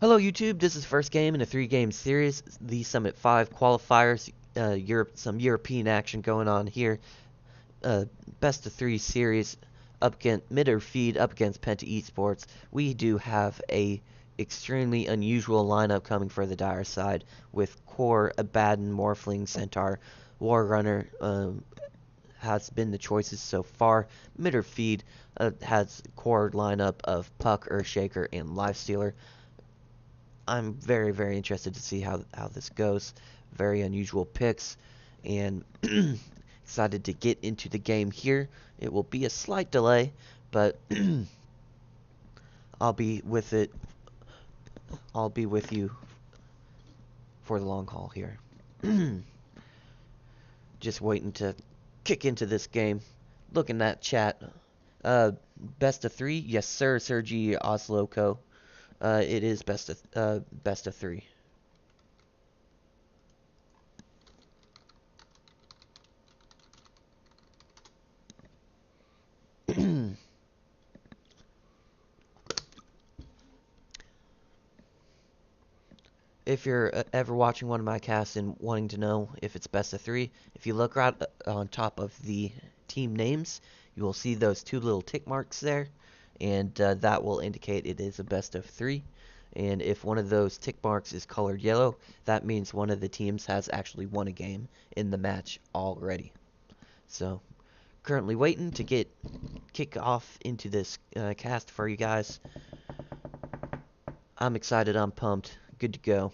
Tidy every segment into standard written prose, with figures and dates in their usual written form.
Hello YouTube, this is first game in a 3-game series, the Summit 5 qualifiers, some European action going on here. Best of 3 series up against feed up against Penta Esports. We do have a extremely unusual lineup coming for the dire side with Core, Abaddon, Morphling, Centaur, Warrunner has been the choices so far. Feed has core lineup of Puck, Earthshaker, and Lifestealer. I'm very, very interested to see how this goes. Very unusual picks, and excited to get into the game here. It will be a slight delay, but I'll be with it. I'll be with you for the long haul here. Just waiting to kick into this game. Looking at chat. Best of 3? Yes, sir, Sergi Osloco. It is best of 3. If you're ever watching one of my casts and wanting to know if it's best of 3, if you look right on top of the team names, you will see those two little tick marks there, and that will indicate it is a best of 3. And if one of those tick marks is colored yellow, that means one of the teams has actually won a game in the match already. So, currently waiting to kick off into this cast for you guys. I'm excited, I'm pumped, good to go.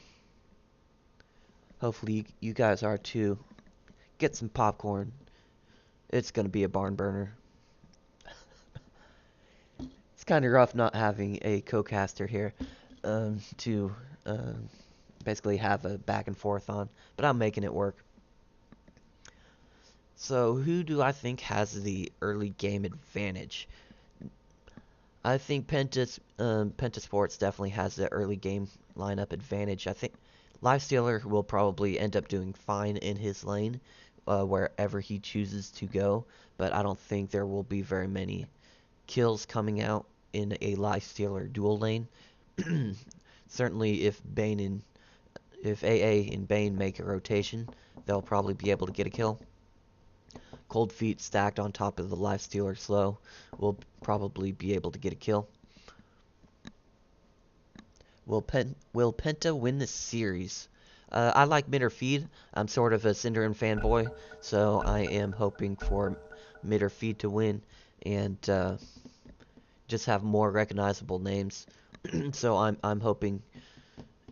Hopefully you guys are too. Get some popcorn. It's gonna be a barn burner. It's kind of rough not having a co-caster here to basically have a back and forth on, but I'm making it work. So who do I think has the early game advantage? I think Penta Sports definitely has the early game lineup advantage. I think Lifestealer will probably end up doing fine in his lane, wherever he chooses to go, but I don't think there will be very many kills coming out in a Lifestealer dual lane. Certainly if AA and Bane make a rotation, they'll probably be able to get a kill. Cold Feet stacked on top of the Lifestealer slow will probably be able to get a kill. Will Penta win this series? I like mid or feed. I'm sort of a Synderen fanboy, so I am hoping for mid or feed to win and just have more recognizable names. So I'm hoping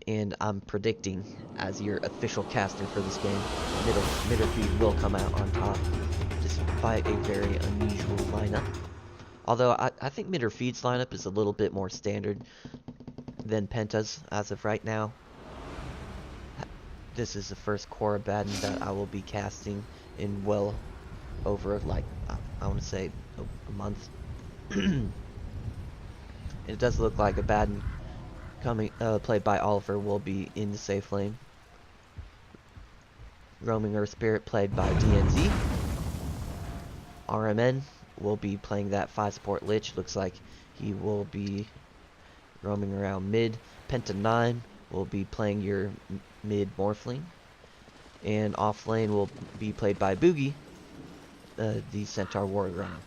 and I'm predicting as your official caster for this game, mid or feed will come out on top, despite a very unusual lineup. Although I think mid or feed's lineup is a little bit more standard than Penta's as of right now. This is the first core Abaddon that I will be casting in well over, like, I want to say a month. It does look like Abaddon played by Oliver will be in the safe lane. Roaming Earth Spirit played by DNZ. RMN will be playing that 5 support Lich. Looks like he will be roaming around mid. Penta 9 will be playing your mid Morphling. And off lane will be played by Boogie, the Centaur Warrunner.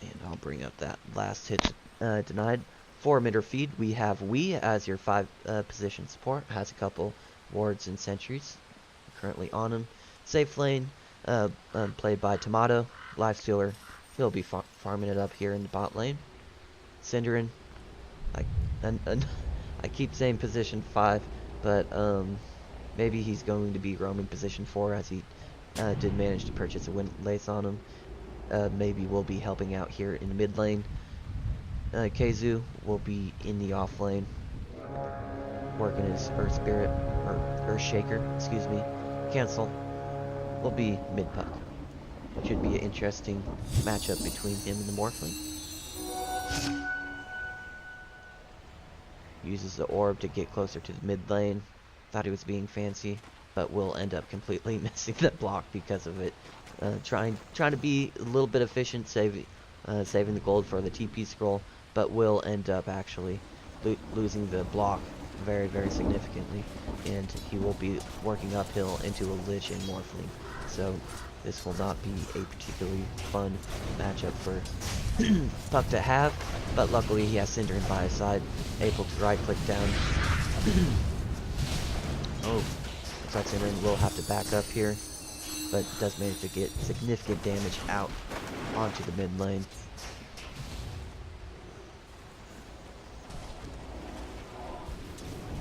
And I'll bring up that last hit denied. For mid or feed, we have Wee as your 5 position support. Has a couple wards and sentries currently on him. Safe lane, played by Tomato. Lifestealer, he'll be farming it up here in the bot lane. Synderen, I keep saying position 5, but maybe he's going to be roaming position 4 as he did manage to purchase a wind lace on him. Maybe will be helping out here in the mid lane. Keizu will be in the off lane, working his Earth Spirit, or Earthshaker, excuse me. Cancel will be mid puck. Should be an interesting matchup between him and the Morphling. Uses the orb to get closer to the mid lane. Thought he was being fancy, but will end up completely missing the block because of it. Trying to be a little bit efficient, saving the gold for the TP scroll, but will end up actually losing the block very, very significantly, and he will be working uphill into a Lich and Morphling. So this will not be a particularly fun matchup for Puck to have, but luckily he has Cinderin by his side, able to right-click down. Oh, looks like Cinderin will have to back up here, but does manage to get significant damage out onto the mid lane.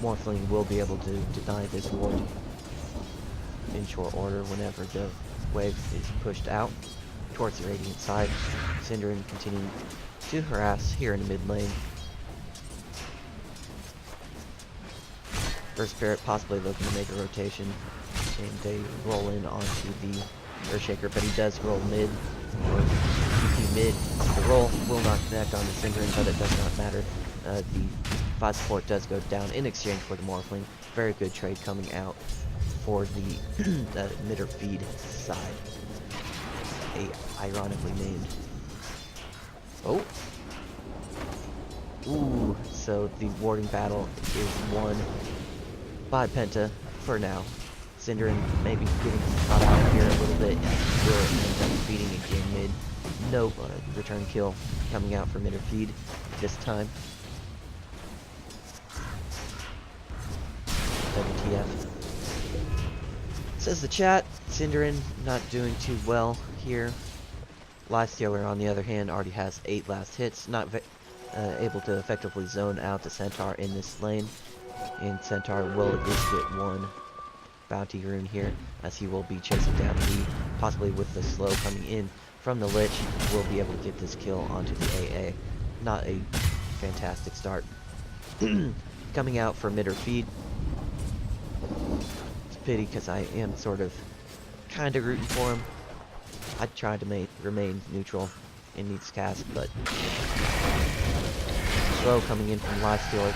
Morphling will be able to deny this ward in short order whenever the wave is pushed out towards the Radiant side. Cinderin continuing to harass here in the mid lane. First Spirit possibly looking to make a rotation, and they roll in onto the Earthshaker, but he does roll mid, or TP mid. The roll will not connect on the Cinderin, but it does not matter. The 5 support does go down in exchange for the Morphling. Very good trade coming out for the midder feed side. Ironically named. Oh! Ooh, so the warding battle is won by Penta for now. Cinderin maybe getting caught out here a little bit, and will end up feeding again mid. No return kill coming out for midder feed this time. WTF. Says the chat, Cinderin not doing too well here. Lifestealer, on the other hand, already has 8 last hits, not able to effectively zone out the Centaur in this lane. And Centaur will at least get 1 bounty rune here, as he will be chasing down Lee, possibly with the slow coming in from the Lich, will be able to get this kill onto the AA. Not a fantastic start. Coming out for midder feed. It's a pity because I am sort of kind of rooting for him. I tried to remain neutral in Needs Cast, but slow coming in from Lifestealer,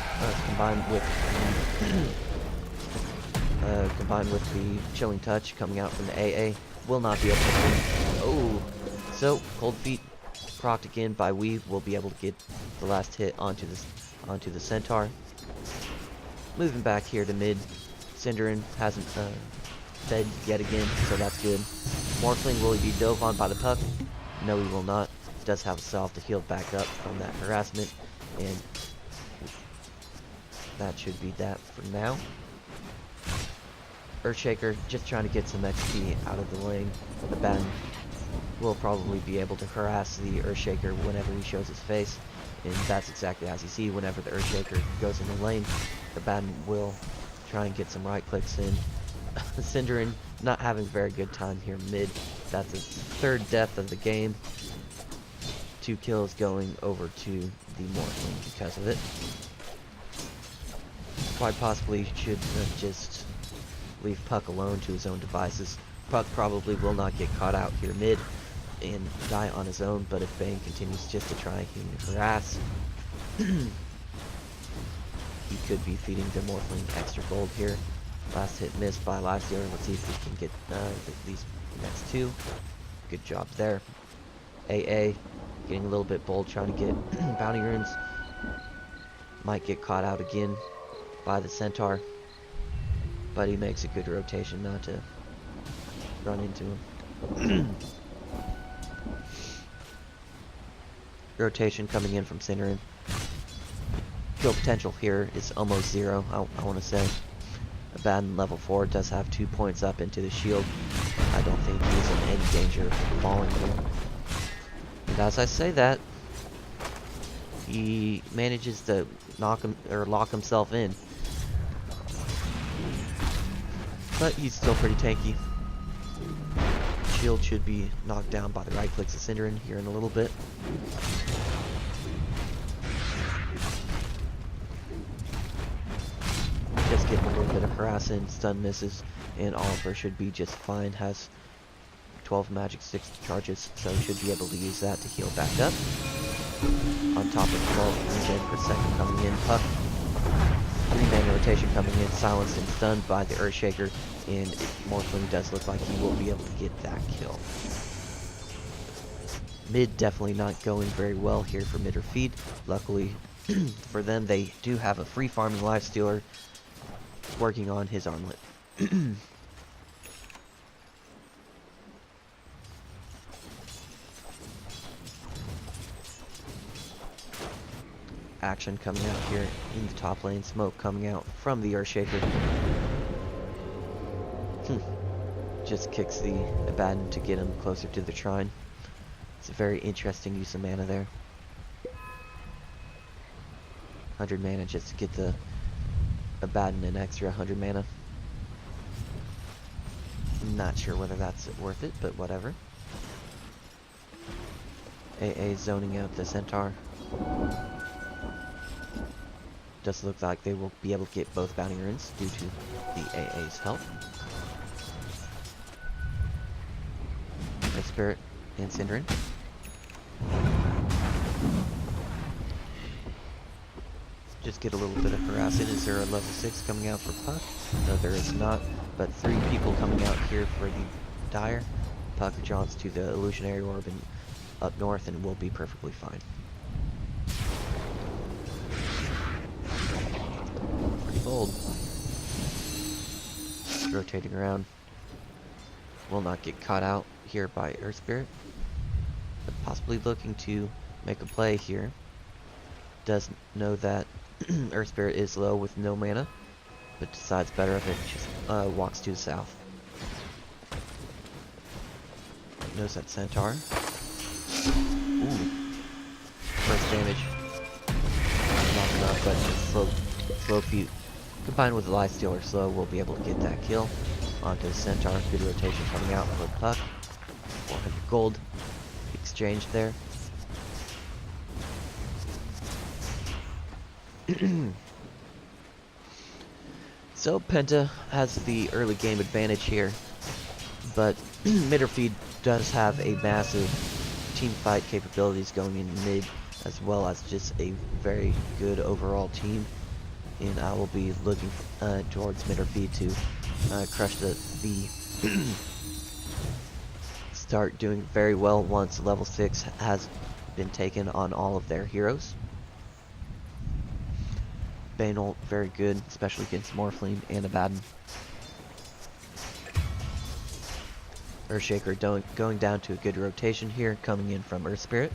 combined with the Chilling Touch coming out from the AA, will not be able to win. Oh, so Cold Feet procced again by Weave will be able to get the last hit onto the Centaur. Moving back here to mid, Cinderin hasn't fed yet again, so that's good. Morphling, will he be dove on by the Puck? No, he will not. Does have a self to heal back up from that harassment, and that should be that for now. Earthshaker just trying to get some XP out of the lane. The Batten will probably be able to harass the Earthshaker whenever he shows his face, and that's exactly as you see. Whenever the Earthshaker goes in the lane, the Batten will try and get some right clicks in. Cinderin not having a very good time here mid. That's his 3rd death of the game. 2 kills going over to the Morphling because of it. Quite possibly should just leave Puck alone to his own devices. Puck probably will not get caught out here mid and die on his own, but if Bane continues just to try and harass, he could be feeding the Morphling extra gold here. Last hit missed by Lifestealer. Let's see if we can get these next 2. Good job there. AA getting a little bit bold, trying to get bounty runes. Might get caught out again by the Centaur, but he makes a good rotation not to run into him. Rotation coming in from Cinderin. Kill potential here is almost 0, I want to say. Abaddon level 4 does have 2 points up into the shield. I don't think he's in any danger of falling here. And as I say that, he manages to knock him or lock himself in. But he's still pretty tanky. Shield should be knocked down by the right clicks of Cinderin here in a little bit. Just getting a little bit of harassing, stun misses, and Oliver should be just fine. Has 12 magic 6 charges, so should be able to use that to heal back up. On top of 12 regen per second coming in. Puck, 3-man rotation coming in, silenced and stunned by the Earthshaker, and Morphling does look like he will be able to get that kill. Mid definitely not going very well here for mid or feed. Luckily for them, they do have a free farming lifestealer working on his armlet. Action coming out here in the top lane. Smoke coming out from the Earthshaker. Just kicks the Abaddon to get him closer to the shrine. It's a very interesting use of mana there. 100 mana just to get the Abaddon an extra 100 mana. Not sure whether that's worth it, but whatever. AA zoning out the Centaur. Does look like they will be able to get both bounty runes due to the AA's help. Nice Spirit and Synderen. Just get a little bit of harassing. Is there a level 6 coming out for Puck? No, there is not. But 3 people coming out here for the Dire. Puck jaunts to the Illusionary Orb and up north and will be perfectly fine. Pretty bold. Just rotating around. Will not get caught out here by Earth Spirit. But possibly looking to make a play here. Does know that Earth Spirit is low with no mana, but decides better if it just walks to the south. Knows that Centaur. Ooh. First damage. Not enough, but slow feet. Combined with the Lifestealer slow, we'll be able to get that kill. Onto the Centaur. Good rotation coming out for Puck. 400 gold. Exchange there. So Penta has the early game advantage here, but Midderfeed does have a massive team fight capabilities going in mid, as well as just a very good overall team. And I will be looking towards Midderfeed to crush the start doing very well once level 6 has been taken on all of their heroes. Bane ult, very good, especially against Morphling and Abaddon. Earthshaker going down to a good rotation here, coming in from Earth Spirit.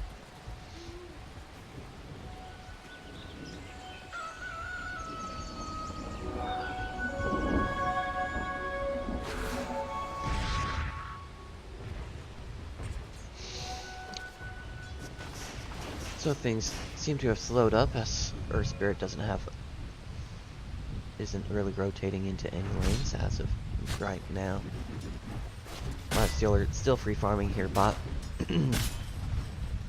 So things seem to have slowed up as Earth Spirit isn't really rotating into any lanes as of right now. Lifestealer still free farming here bot. The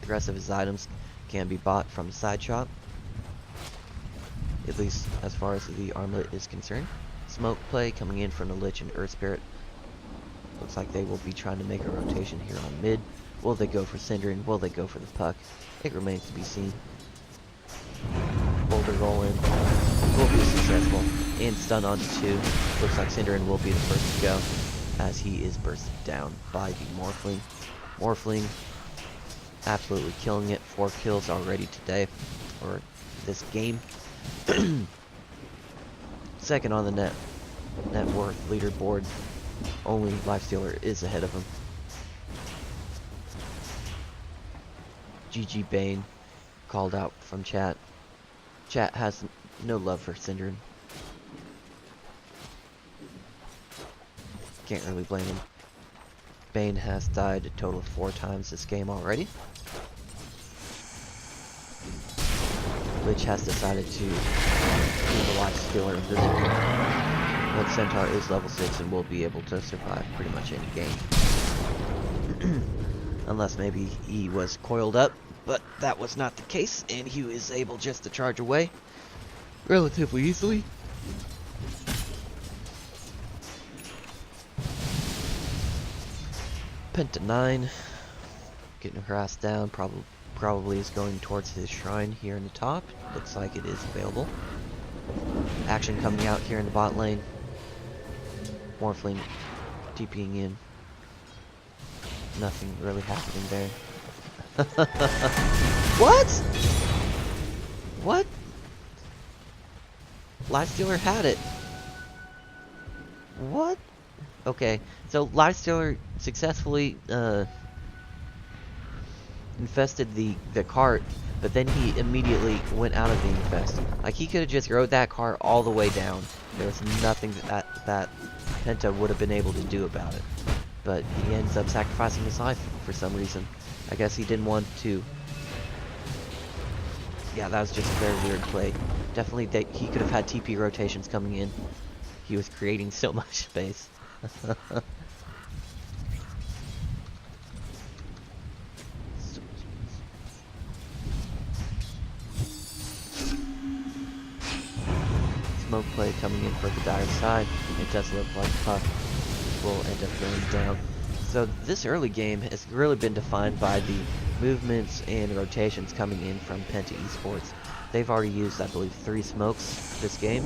rest of his items can be bought from the side shop, at least as far as the armlet is concerned. Smoke play coming in from the Lich and Earth Spirit. Looks like they will be trying to make a rotation here on mid. Will they go for Synderen? Will they go for the Puck? It remains to be seen. Boulder roll in. Will be successful. And stun onto 2. Looks like Synderen will be the first to go, as he is bursted down by the Morphling. Morphling absolutely killing it. 4 kills already today, or this game. Second on the net worth leaderboard. Only Lifestealer is ahead of him. GG Bane called out from chat. Chat has no love for Synderen. Can't really blame him. Bane has died a total of 4 times this game already. Lich has decided to do the Lifestealer of this game. But Centaur is level 6 and will be able to survive pretty much any game. Unless maybe he was coiled up, but that was not the case, and he was able just to charge away relatively easily. Penta 9, getting harassed down, probably is going towards his shrine here in the top. Looks like it is available. Action coming out here in the bot lane. Morphling TPing in. Nothing really happening there. What? What? Lifestealer had it. What? Okay, so Lifestealer successfully infested the cart, but then he immediately went out of the infest. Like, he could have just rode that cart all the way down. There was nothing that Penta would have been able to do about it. But he ends up sacrificing his life for some reason. I guess he didn't want to. Yeah, that was just a very weird play. Definitely, he could have had TP rotations coming in. He was creating so much space. Smoke play coming in for the dire side. It does look like Puck will end up going down. So this early game has really been defined by the movements and rotations coming in from Penta Esports. They've already used, I believe, 3 smokes this game,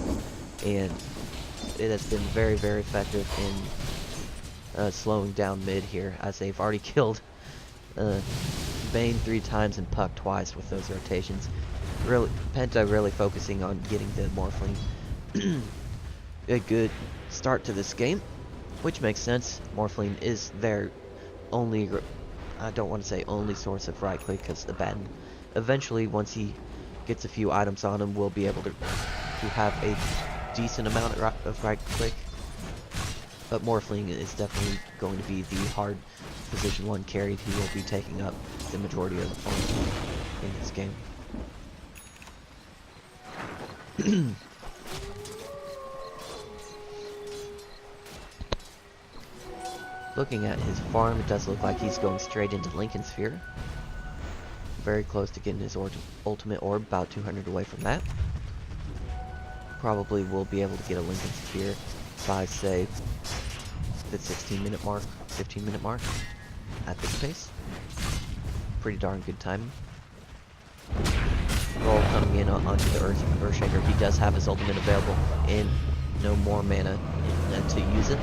and it has been very, very effective in slowing down mid here, as they've already killed Bane 3 times and Puck twice with those rotations. Really, Penta really focusing on getting the Morphling a good start to this game, which makes sense. Morphling is their only, I don't want to say only source of right click, because Abaddon eventually, once he gets a few items on him, will be able to have a decent amount of right click. But Morphling is definitely going to be the hard position 1 carry. He will be taking up the majority of the farm in this game. Looking at his farm, it does look like he's going straight into Lincoln Sphere. Very close to getting his ultimate orb, about 200 away from that. Probably will be able to get a Lincoln Sphere by, say, the 16-minute mark, 15-minute mark at this pace. Pretty darn good timing. Roll coming in onto the Earthshaker. He does have his ultimate available and no more mana to use it.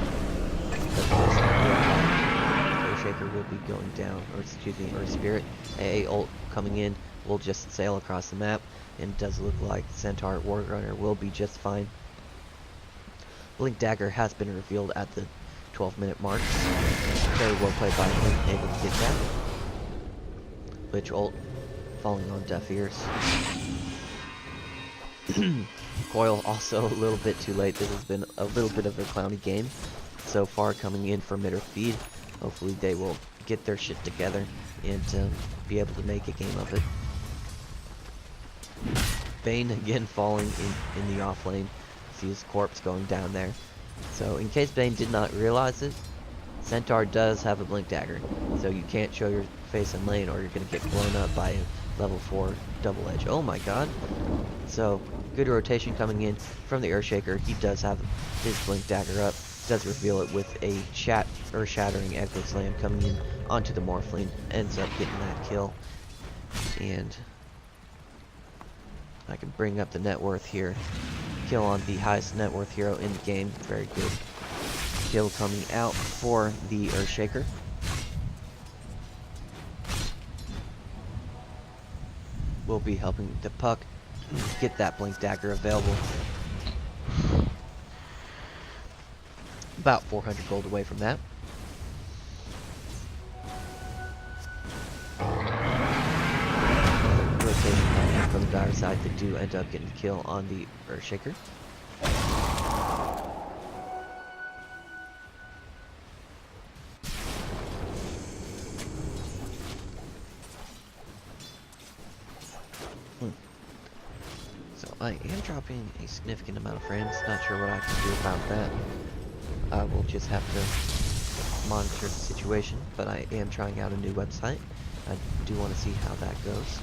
Earthshaker will be going down, or excuse me, Earth Spirit. AA ult coming in will just sail across the map, and it does look like Centaur Wargunner will be just fine. Blink Dagger has been revealed at the 12-minute mark. Very well played by him, able to get that. Lich ult falling on deaf ears. Coil also a little bit too late. This has been a little bit of a clowny game so far coming in for mid or feed. Hopefully they will get their shit together and be able to make a game of it. Bane again falling in the off lane. See his corpse going down there. So in case Bane did not realize it, Centaur does have a Blink Dagger. So you can't show your face in lane or you're going to get blown up by a level 4 double edge. Oh my god. So good rotation coming in from the Earthshaker. He does have his Blink Dagger up. Does reveal it with a shattering Echo Slam coming in onto the Morphling. Ends up getting that kill. And I can bring up the net worth here. Kill on the highest net worth hero in the game. Very good kill coming out for the Earthshaker. Will be helping the Puck get that Blink Dagger available. About 400 gold away from that. Rotation from the dire side, they do end up getting the kill on the Earthshaker. So I am dropping a significant amount of frames. Not sure what I can do about that. I will just have to monitor the situation, but I am trying out a new website. I do want to see how that goes.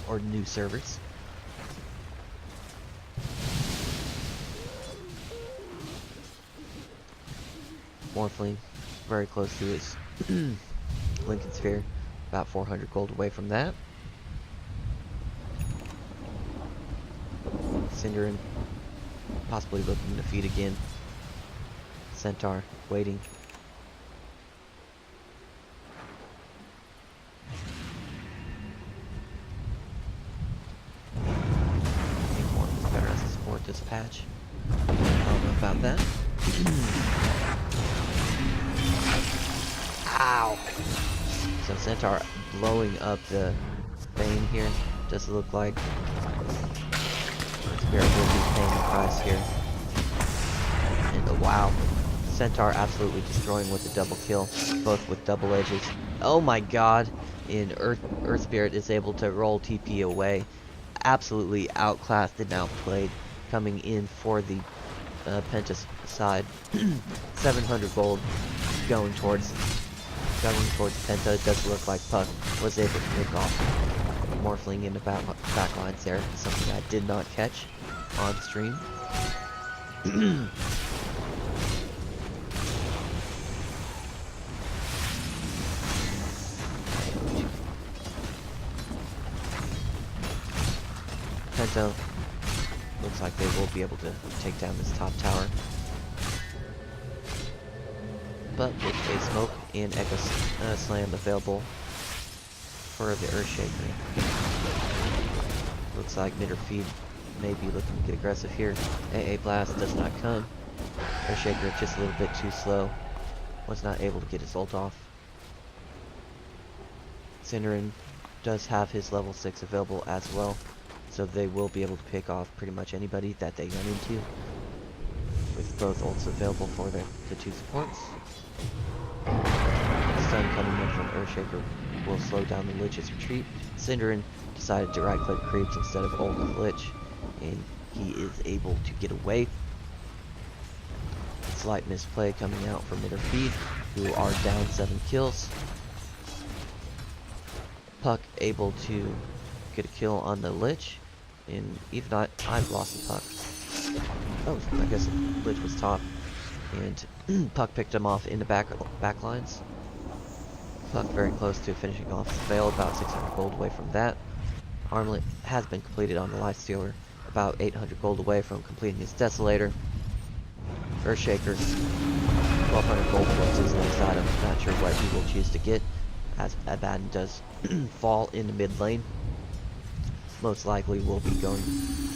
Or new servers. Morphling, very close to his Lincoln Sphere. About 400 gold away from that. Cinderin, possibly looking to feed again. Centaur waiting. this patch. I don't know about that. Ow! So Centaur blowing up the Bane here. Does look like Spirit will be paying the price here. And wow. Centaur absolutely destroying with a double kill, both with double edges. Oh my god! And Earth Spirit is able to roll TP away. Absolutely outclassed and outplayed, coming in for the Penta side. 700 gold going towards Penta. It does look like Puck was able to pick off Morphling in the back lines there, something I did not catch on stream. Penta looks like they will be able to take down this top tower. But with a smoke and Echo Slam available for the Earthshaker. Looks like mid or feed may be looking to get aggressive here. AA Blast does not come. Earthshaker just a little bit too slow. Was not able to get his ult off. Cinderin does have his level 6 available as well. So they will be able to pick off pretty much anybody that they run into, with both ults available for the two supports. Stun coming in from Earthshaker will slow down the Lich's retreat. Cinderin decided to right click creeps instead of ult with Lich, and he is able to get away. Slight misplay coming out from mid or feed, who are down 7 kills. Puck able to get a kill on the Lich, and even I've lost the Puck. Oh, I guess Lich was top, and Puck picked him off in the back lines. Puck very close to finishing off the Veil, about 600 gold away from that. Armlet has been completed on the Lifestealer, about 800 gold away from completing his Desolator. Earthshaker, 1200 gold towards his next item. Not sure what he will choose to get, as Abaddon does fall in the mid lane. Most likely will be going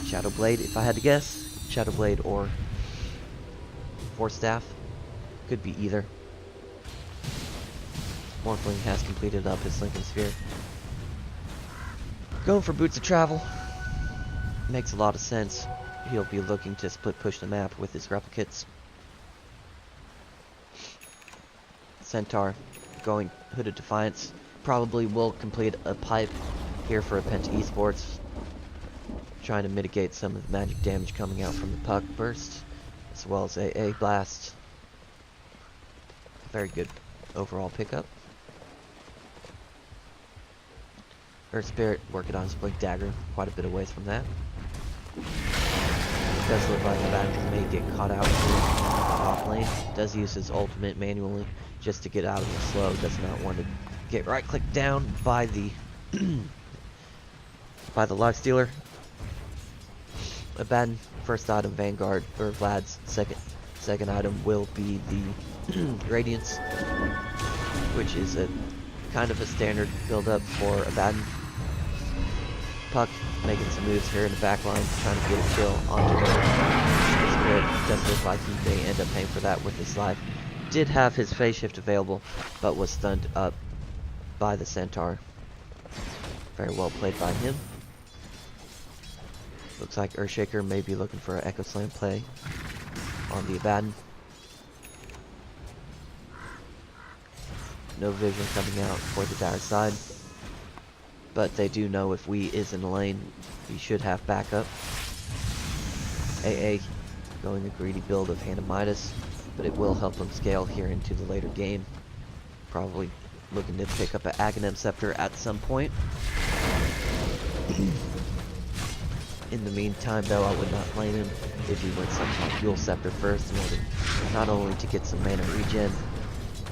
Shadow Blade, if I had to guess. Shadow Blade or Force Staff. Could be either. Morphling has completed up his Lincoln Sphere. Going for Boots of Travel. Makes a lot of sense. He'll be looking to split push the map with his replicates. Centaur going Hooded Defiance. Probably will complete a pipe here for a Penta Esports, trying to mitigate some of the magic damage coming out from the Puck Burst, as well as AA Blast. Very good overall pickup. Earth Spirit working on his Blink Dagger, quite a bit away from that. Does look like Abaddon may get caught out in the top lane. Does use his ultimate manually just to get out of the slow. Does not want to get right clicked down by the by the Lifestealer. Abaddon, first item Vanguard, or Vlad's second item will be the Radiance, which is a kind of a standard build up for Abaddon. Puck making some moves here in the back line, trying to get a kill onto the Spirit. Does look like he may end up paying for that with his life. Did have his phase shift available, but was stunned up by the Centaur. Very well played by him. Looks like Earthshaker may be looking for an Echo Slam play on the Abaddon. No vision coming out for the dire side, but they do know if Wee is in the lane, he should have backup. AA going a greedy build of Hand of Midas, but it will help him scale here into the later game. Probably looking to pick up an Aghanim Scepter at some point. In the meantime, though, I would not blame him if he went some kind of Yule Scepter first, in order not only to get some mana regen,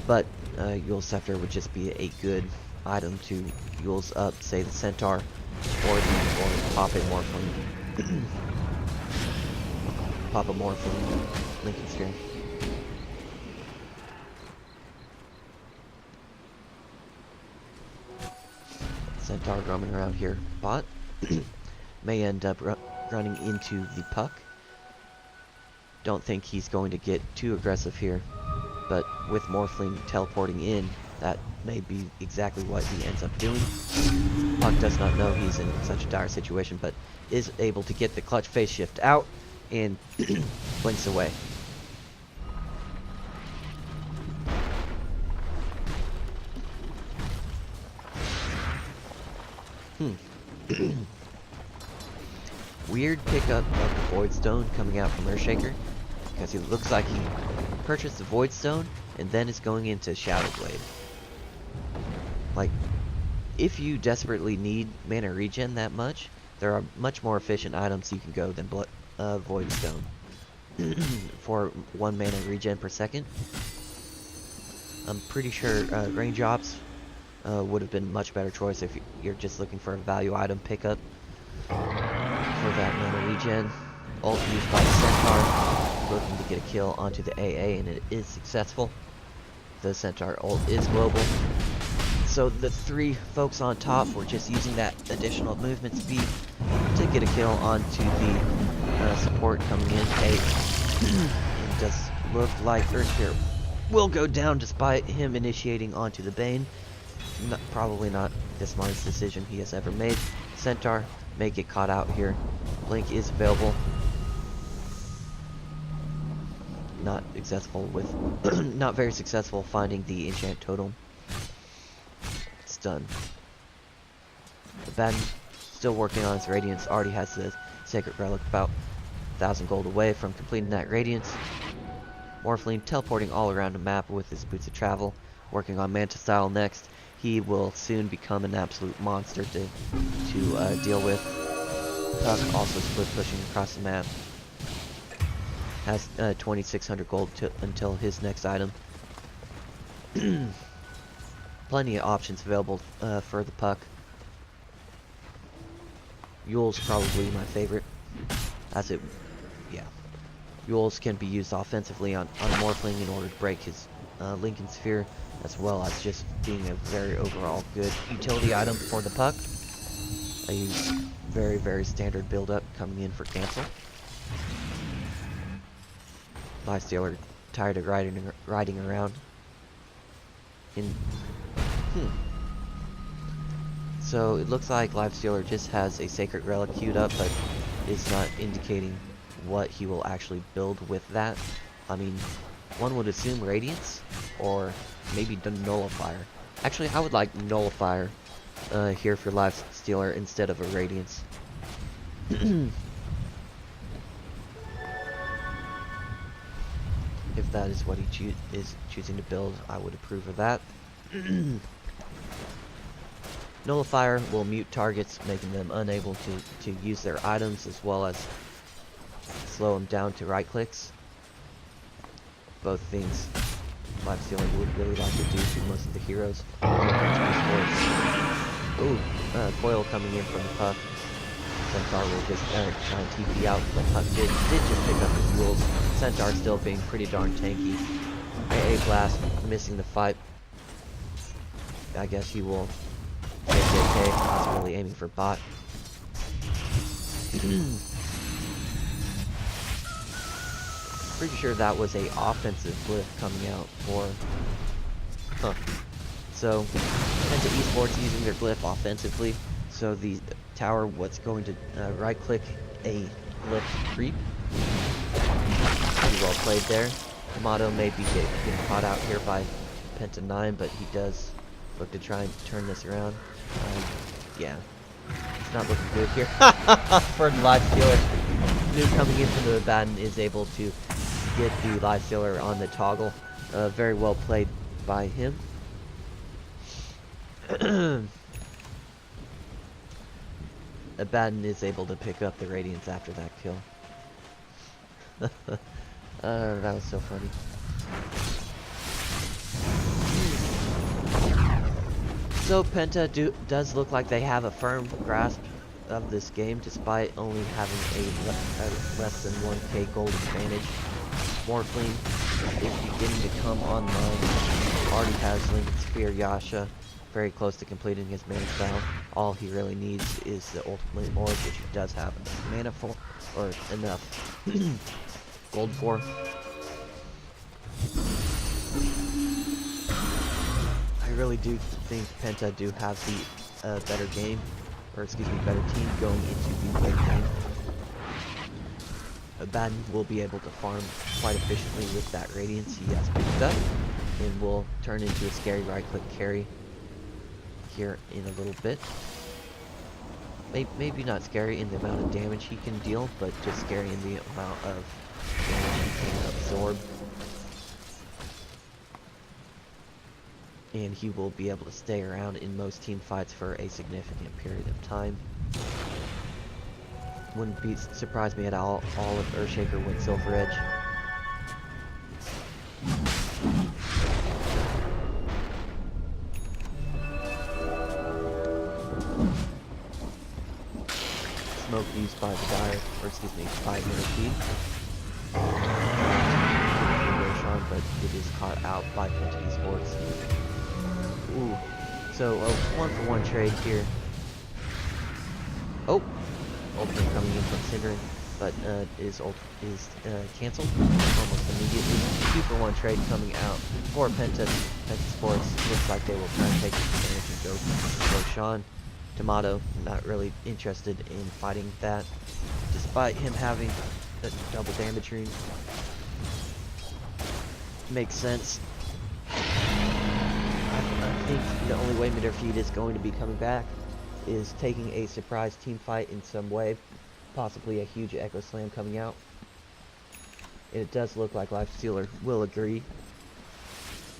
but Yule Scepter would just be a good item to Yule's up, say the Centaur, or pop it more from pop it more from Lincoln Sphere. Centaur roaming around here, bot may end up running into the Puck, Don't think he's going to get too aggressive here. But with Morphling teleporting in, that may be exactly what he ends up doing. Puck does not know he's in such a dire situation, but is able to get the clutch phase shift out and blinks away. Weird pickup of the Void Stone coming out from Earthshaker, because it looks like he purchased the Void Stone and then is going into Shadow Blade. Like, if you desperately need mana regen that much, there are much more efficient items you can go than Void Stone for 1 mana regen per second. I'm pretty sure range ops would have been a much better choice if you're just looking for a value item pickup for that mana regen. Ult used by the Centaur, looking to get a kill onto the AA, and it is successful. The Centaur ult is global. So the 3 folks on top were just using that additional movement speed to get a kill onto the support coming in. It does look like Earthspear will go down despite him initiating onto the Bane. Probably not the smartest decision he has ever made. Centaur may get caught out here. Blink is available. Not very successful finding the enchant totem. It's done. The Baden still working on his Radiance. Already has the Sacred Relic about 1,000 gold away from completing that Radiance. Morphling teleporting all around the map with his Boots of Travel. Working on Manta Style next. He will soon become an absolute monster to deal with. Puck also split pushing across the map. Has 2,600 gold until his next item. Plenty of options available for the Puck. Yule's probably my favorite. Yule's can be used offensively on Morphling in order to break his Lincoln Sphere, as well as just being a very overall good utility item for the Puck. A very, very standard build-up coming in for cancel. Lifestealer tired of riding around. So it looks like Lifestealer just has a Sacred Relic queued up, but is not indicating what he will actually build with that. I mean, one would assume Radiance, or maybe the Nullifier. Actually, I would like Nullifier here for Lifestealer instead of a Radiance. If that is what he is choosing to build, I would approve of that. Nullifier will mute targets, making them unable to use their items, as well as slow them down to right clicks. Both things Lifestealer would really like to do to most of the heroes. Ooh, foil coming in from the Puck. Centaur will just try and TP out, but Puck did just pick up his Yules. Centaur still being pretty darn tanky. AA Blast missing the fight. I guess he will take AK. He's really aiming for bot. Pretty sure that was a offensive glyph coming out for... So, Penta Esports using their glyph offensively. So the tower was going to right-click a glyph creep. Pretty well played there. Kamado may be getting caught out here by Penta 9, but he does look to try and turn this around. Yeah, it's not looking good here. For the Lifestealer. New coming in from the Baden is able to get the Lifestealer on the toggle. Very well played by him. Abaddon is able to pick up the Radiance after that kill. That was so funny. So Penta does look like they have a firm grasp of this game, despite only having a less than 1k gold advantage. Morphling is beginning to come online. Already has Lincoln Sphere Yasha, very close to completing his mana style. All he really needs is the ultimate orb, which he does have enough mana for, or enough gold for. I really do think Penta do have the better game, or excuse me, better team going into the late game. Abaddon will be able to farm quite efficiently with that Radiance he has picked up, and will turn into a scary right-click carry here in a little bit. Maybe not scary in the amount of damage he can deal, but just scary in the amount of damage he can absorb. And he will be able to stay around in most team fights for a significant period of time. Wouldn't surprise me at all if Earthshaker went Silver Edge. Smoke used by the Dire, or excuse me, by Millipede. Roshan, but it is caught out by Penta's Horse. Ooh, so a 1-for-1 trade here. Oh, ultimate coming in from Synderen, but is cancelled almost immediately. 2-for-1 trade coming out for Penta's Horse. Looks like they will try and take advantage and go for Roshan. Tomato, not really interested in fighting that, despite him having a double damage rune. Makes sense. I think the only way Midderfeed is going to be coming back is taking a surprise team fight in some way, possibly a huge Echo Slam coming out. And it does look like Lifestealer will agree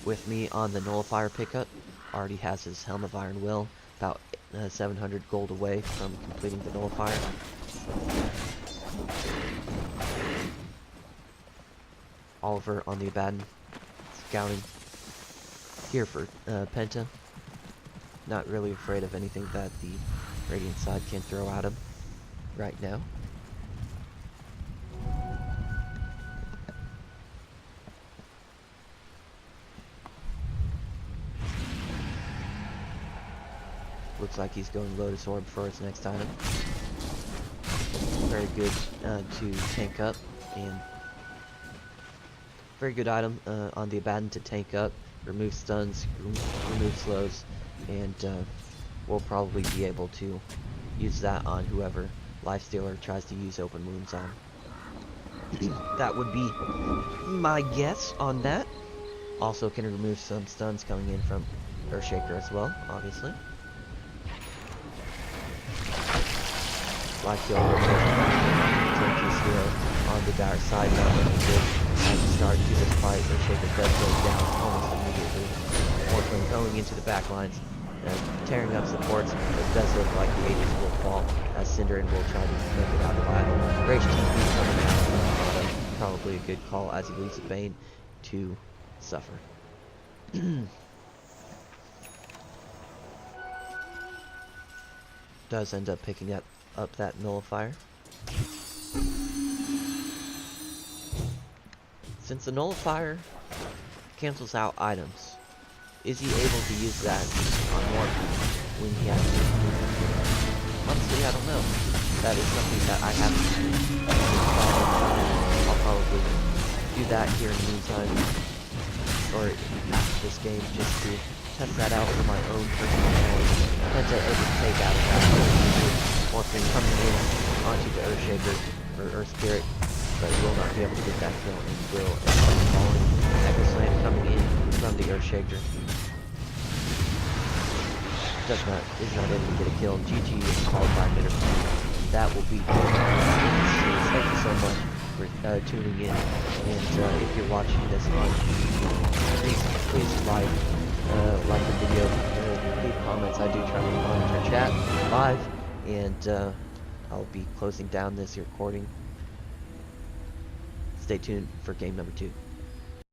with me on the Nullifier pickup. Already has his Helm of Iron Will, about 700 gold away from completing the Nullifier. Oliver on the Abaddon, scouting here for Penta. Not really afraid of anything that the Radiant side can throw at him right now. Looks like he's going Lotus Orb for his next item. Very good to tank up, and very good item on the Abaddon to tank up, remove stuns, remove slows, and we'll probably be able to use that on whoever Lifestealer tries to use open wounds on. That would be my guess on that. Also can remove some stuns coming in from Earthshaker as well, obviously. Lifestealer take his hero on the Dire side, not looking good at the start to this fight. Earthshaker does go down almost immediately. Orphan going into the back lines, tearing up supports, but it does look like the Aegis will fall as Synderen will try to make it out of battle. Rage TP coming out, probably a good call as he leaves the Bane to suffer. Does end up picking up that Nullifier. Since the Nullifier cancels out items, is he able to use that on more people when he has to? Honestly, I don't know. That is something that I haven't seen. I'll probably do that here in the meantime, or after this game, just to test that out for my own personal knowledge. Penta able to take out of that Orphan coming in onto the Earthshaker, or Earth Spirit, but will not be able to get that kill, and will end up falling. Echo Slam coming in from the Earthshaker. Is not able to get a kill. GG is called by Midderfeed. That will be good. Thank you so much for tuning in, and if you're watching this on YouTube, please like the video, leave comments. I do try to monitor chat live, and I'll be closing down this recording. Stay tuned for game number 2.